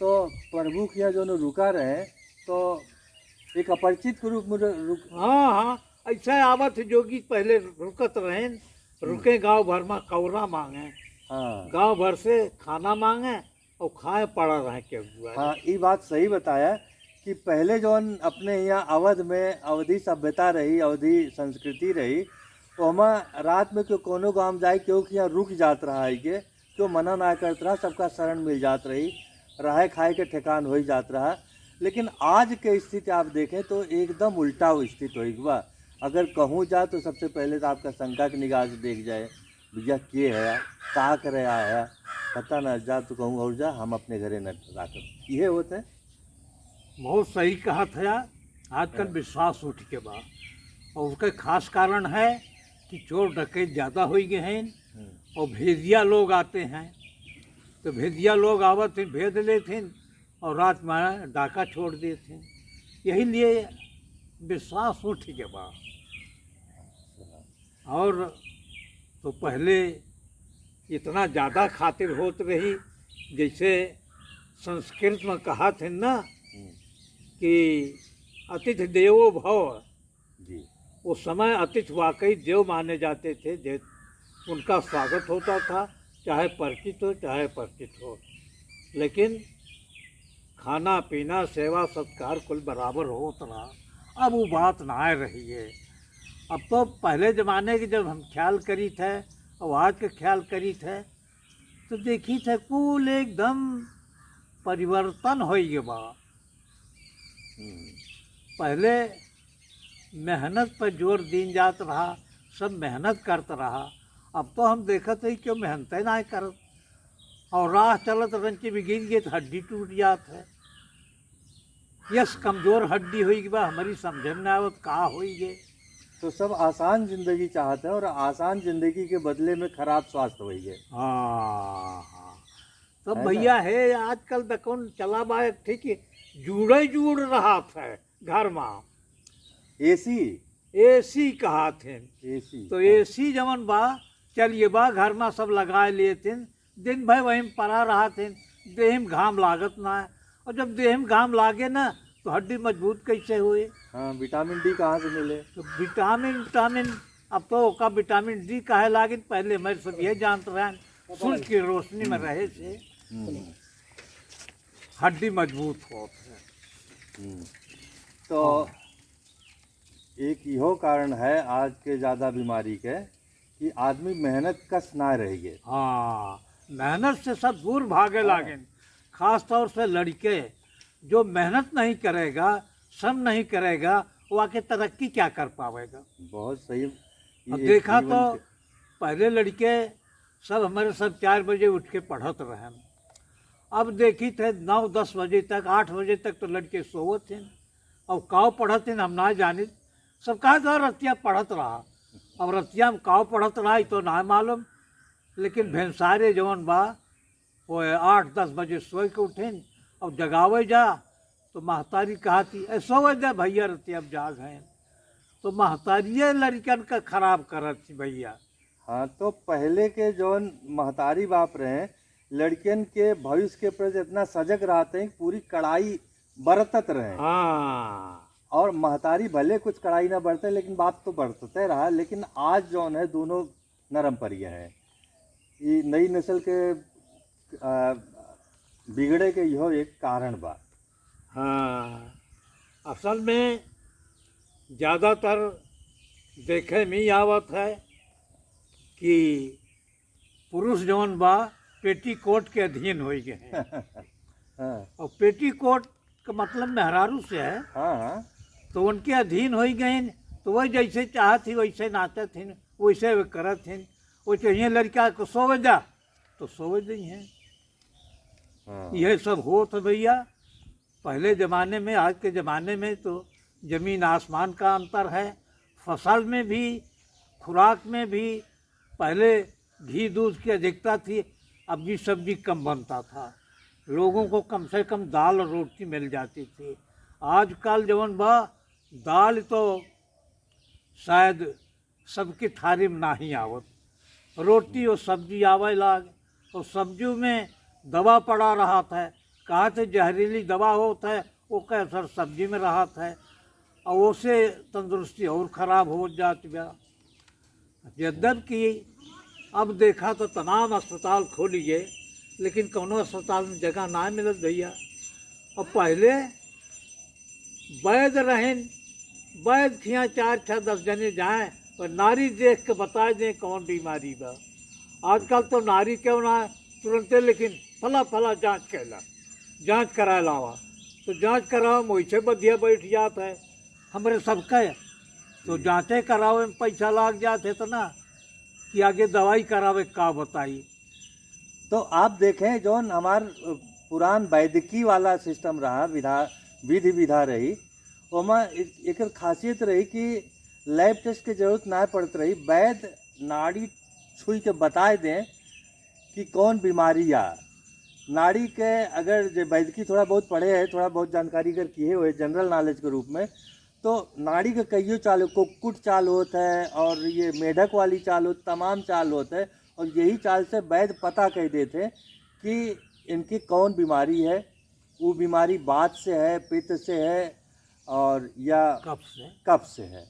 तो प्रभु किया जो न रुका रहे तो एक अपरिचित के रूप में हाँ हाँ, ऐसा आवत है जोगी पहले रुकत रहे, रुके गांव भर में कौरा मांगे, हाँ गांव भर से खाना मांगे और खाए पड़ा रहे के हुआ। हाँ, ये बात सही बताया कि पहले जौन अपने यहाँ अवध में अवधि सभ्यता रही, अवधि संस्कृति रही, तो हम रात में क्यों कोनो गांव जाए क्योंकि यहाँ रुक जात रहा है के क्यों मना ना करत रहा, सबका शरण मिल जात रही, रहे खाए के ठिकान हो ही जात रहा। लेकिन आज के स्थिति आप देखें तो एकदम उल्टा स्थिति हो बा। अगर कहूँ जा तो सबसे पहले तो आपका शंका की निगाह से देख जाए, भैया के है, का करे आया, पता न जा तो कहूँ और जा, हम अपने घरे न राखब, ये होता है। बहुत सही कहा था। आजकल विश्वास उठ के बा और उसका खास कारण है कि चोर डकैत ज़्यादा हो गए हैं और भेदिया लोग आते हैं, तो भेदिया लोग आवत थे, भेद लेते और रात में डाका छोड़ देते, यही लिए विश्वास उठ के बा। और तो पहले इतना ज़्यादा खातिर होत रही, जैसे संस्कृत में कहा थे ना कि अतिथि देवो भव जी, उस समय अतिथि वाकई देव माने जाते थे, उनका स्वागत होता था, चाहे परिचित हो चाहे परिचित हो। लेकिन खाना पीना सेवा सत्कार कुल बराबर होता रहा। अब वो बात ना आ रही है। अब तो पहले ज़माने के जब हम ख्याल करी थे और आज के ख्याल करी थे तो देखी थे कुल एकदम परिवर्तन हो गया बा। पहले मेहनत पर जोर दीन जात रहा, सब मेहनत करता रहा। अब तो हम देखते ही क्यों मेहनत ना करत, और राह चलत रंची भी गिन गए तो हड्डी टूट जात है। यस कमज़ोर हड्डी हुई बा, हमारी समझ में आवत का हुई गे। तो सब आसान जिंदगी चाहते हैं और आसान जिंदगी के बदले में खराब स्वास्थ्य हुई है। हाँ, तो है भैया है आजकल तो कौन चला बा, ठीक है, जुड़े जुड़ रहा था घर में। एसी एसी कहा थे, एसी तो एसी जमन बा चलिए बा घर में सब लगा लिए थे, दिन भर वहीं पड़ा रहा थे, देह में घाम लागत ना है, और जब देह में घाम लागे ना तो हड्डी मजबूत कैसे हुए। हाँ, विटामिन डी कहाँ से मिले? तो विटामिन अब तो का विटामिन डी काहे लागे, पहले मैं सब ये जानते रहे सूरज की रोशनी में रहे से हड्डी मजबूत होते हैं। तो एक इहो कारण है आज के ज़्यादा बीमारी के कि आदमी मेहनत कस ना रह गए। हाँ, मेहनत से सब दूर भागे लागे। खास तौर से लड़के जो मेहनत नहीं करेगा, श्रम नहीं करेगा, वो आके तरक्की क्या कर पाएगा। बहुत सही। अब देखा तो पहले लड़के सब हमारे सब 4 बजे उठ के पढ़त रहे, अब देखी थे 9-10 बजे तक, 8 बजे तक तो लड़के सोवत थे, और काव पढ़त थे हम ना जानी, सब कहा था रतिया पढ़त रहा। अब रतिया में काव पढ़त रहा तो ना मालूम, लेकिन भेंसारे जवन बा वो 8-10 बजे सोए के उठें और जगावे जा तो महतारी कहा थी सोवे दे भैया रतिया अब जाग हैं, तो महतारिये लड़कन का खराब करत थी भैया। हाँ, तो पहले के जौन महतारी बाप रहे लड़कियन के भविष्य के प्रति इतना सजग रहते हैं कि पूरी कड़ाई बरतत रहे। हाँ, और महतारी भले कुछ कड़ाई ना बरते लेकिन बात तो बरतते रहा। लेकिन आज जौन है दोनों नरम परिया है। ये नई नस्ल के बिगड़े के यहो एक कारण बा। हाँ, असल में ज़्यादातर देखे में आवत है कि पुरुष जौन बा पेटीकोट के अधीन हो गए हैं। हाँ और पेटीकोट का मतलब मेहरारू से है, हाँ हाँ, तो उनके अधीन हो गए, तो वही जैसे चाहत थी वैसे नाचत थी, वैसे वे करत थी। वो चाहिए लड़का को सोवे जा तो सोवे दी हैं। हाँ। यह सब हो तो भैया पहले ज़माने में आज के ज़माने में तो ज़मीन आसमान का अंतर है। फसल में भी, खुराक में भी। पहले घी दूध की अधिकता थी, अब भी सब्जी कम बनता था, लोगों को कम से कम दाल और रोटी मिल जाती थी। आजकल जवन बा दाल तो शायद सबकी थारी में ना ही आवत, रोटी और सब्जी आवे लाग, और सब्जियों में दवा पड़ा रहा था, कहा थे जहरीली दवा होता है वो का असर सब्जी में रहा है और उससे तंदुरुस्ती और ख़राब हो जाती बा। यद्यपि अब देखा तो तमाम अस्पताल खोलिए लेकिन कोनो अस्पताल में जगह ना मिलत भैया। और पहले वैद्य रहें, वैद्य खिया 4-6-10 जने जाएं और नारी देख के बता दें कौन बीमारी बा। आजकल तो नारी क्यों ना तुरंते लेकिन फला फला जांच कैला, जांच करा लावा तो जांच कराओ वैसे बधिया बैठ जात है हमारे सबका। तो जांचें करावे में पैसा लाग जाते इतना कि आगे दवाई करावे का बताई। तो आप देखें जो हमार पुरान वैदिकी वाला सिस्टम रहा, विधि विधा रही, ओमा एक खासियत रही कि लैब टेस्ट की जरूरत ना पड़त रही। वैद्य नाड़ी छुई के बताए दें कि कौन बीमारी आ। नाड़ी के अगर जो वैदिकी थोड़ा बहुत पढ़े है, थोड़ा बहुत जानकारी अगर किए हुए जनरल नॉलेज के रूप में, तो नाड़ी का कईयों चाल, कुक्कुट चाल होता है और ये मेढक वाली चाल हो, तमाम चाल होता है। और यही चाल से वैद्य पता कह देते कि इनकी कौन बीमारी है। वो बीमारी वात से है, पित्त से है और या कफ से है।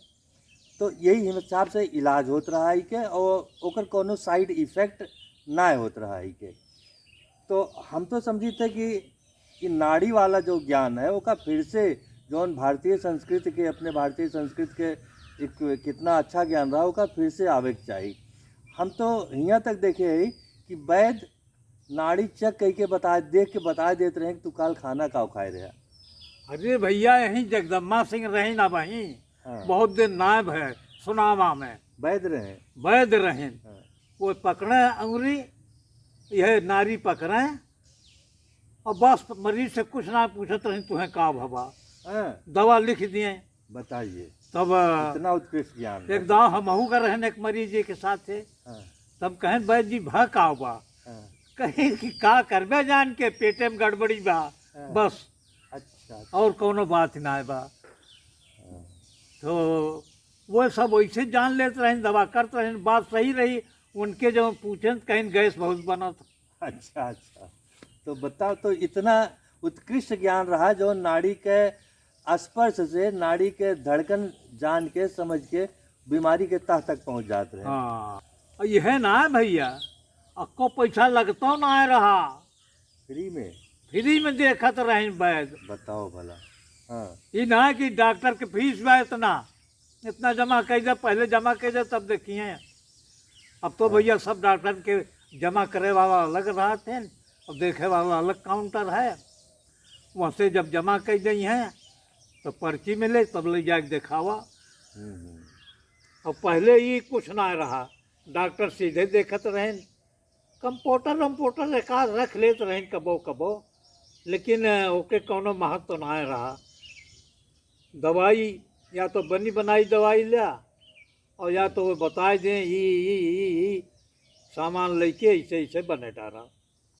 तो यही हिसाब से इलाज होत रहा है के और ओकर कोनो साइड इफेक्ट ना होत रहा है के। तो हम तो समझी थे कि नाड़ी वाला जो ज्ञान है ओका फिर से जौन भारतीय संस्कृति के, अपने भारतीय संस्कृति के एक कितना अच्छा ज्ञान रहा ओका फिर से आवे के चाहिए। हम तो यहाँ तक देखे है कि वैद्य नाड़ी चेक कह के बता, देख के बता देते रहे कि तू कल खाना का खाए रहा। अरे भैया यहीं जगदम्बा सिंह रहे ना वहीं। हाँ। बहुत दिन नायब है सुनामा में, वैद्य रहे। वैद्य रहे। हाँ। वो पकड़े अंगुरी, यह नारी पकड़े और बस मरीज से कुछ ना पूछत रहे तुम्हें का भवा, हाँ। दवा लिख दिए। बताइए तब इतना उत्कृष्ट ज्ञान। एक दाव हमहू का रहने एक मरीज जी के साथ थे। हाँ। तब कहें वैद्य जी भा का बा, हाँ। कहीं कि का करबे जान के पेटे में गड़बड़ी बा, हाँ। बस अच्छा। और कोनो बात ना बा। हाँ। तो वो सब वैसे जान लेते रहे, दवा करते रहे, बात सही रही। उनके जब पूछे कहीं गैस बहुत बना था। अच्छा अच्छा। तो बताओ, तो इतना उत्कृष्ट ज्ञान रहा जो नाड़ी के स्पर्श से, नाड़ी के धड़कन जान के समझ के बीमारी के तह तक पहुंच जाते रहे। हाँ, और यह ना है भैया, आपको पैसा लगता ना है रहा, फ्री में, फ्री में देखत रहे वैद्य। बताओ भला। हाँ। ये ना है कि डॉक्टर के फीस बा इतना जमा कर दे, पहले जमा कर दे तब देखिए। अब तो भैया सब डॉक्टर के जमा करे वाला अलग रहा थे और देखे वाला अलग काउंटर है। वहाँ से जब जमा कर दी हैं तो पर्ची मिले तब ले जाके दिखावा। और पहले ये कुछ ना रहा, डॉक्टर सीधे देखत रहे, कंप्यूटर एक आध रख लेते रहे कबो कबो, लेकिन ओके कोनो महत्व तो ना रहा। दवाई या तो बनी बनाई दवाई लिया और या तो वो बताए दें ये सामान लेके ऐसे ऐसे बने डारा।